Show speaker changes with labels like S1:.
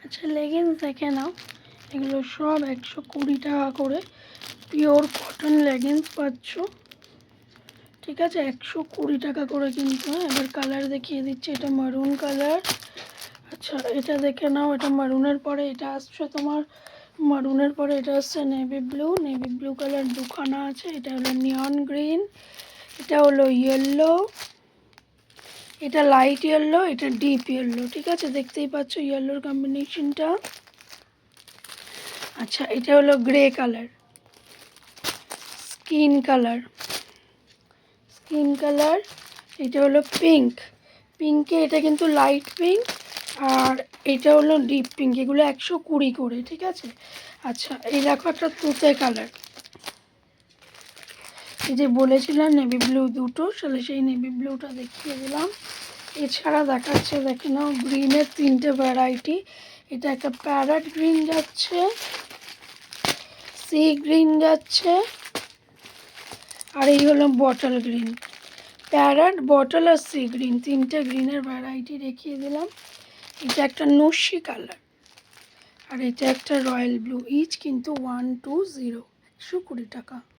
S1: আচ্ছা লেগিংস দেখে নাও, এগুলো সব 120 টাকা করে পিওর কটন লেগিংস পাচ্ছ। ঠিক আছে, 120 টাকা করে কিন্তু। এবার কালার দেখিয়ে দিচ্ছি, এটা মারুন কালার। আচ্ছা এটা দেখে নাও, এটা মারুনের পরে এটা আসছে তোমার, মারুনের পরে এটা আসছে navy blue. Navy blue colour দুখানা আছে, এটা হলো নিয়ন গ্রিন, এটা হলো ইয়েলো, এটা লাইট ইয়েলো, এটা ডিপ ইয়েলো। ঠিক আছে, দেখতেই পাচ্ছ ইয়েলোর কম্বিনেশনটা। আচ্ছা এটা হলো grey colour, skin colour, skin colour. এটা হলো পিঙ্ক, পিঙ্কে এটা কিন্তু লাইট পিঙ্ক, আর এটা হলো ডিপ পিঙ্ক। এগুলো 120 করে। ঠিক আছে, আচ্ছা এই দেখো একটা তুতে কালার, এই যে বলেছিলাম নেভি ব্লু দুটো, তাহলে সেই নেভি ব্লুটা দেখিয়ে দিলাম। এছাড়া দেখাচ্ছে দেখে নাও গ্রিনের 3টে ভ্যারাইটি। এটা একটা প্যারট গ্রিন যাচ্ছে, সি গ্রিন যাচ্ছে, আর এই হলো বটল গ্রিন। প্যারট, বটল আর সি গ্রিন, 3টে গ্রিনের ভ্যারাইটি দেখিয়ে দিলাম। এটা একটা নস্যি কালার, আর এটা একটা রয়্যাল ব্লু। ইচ কিন্তু 120, 120 টাকা।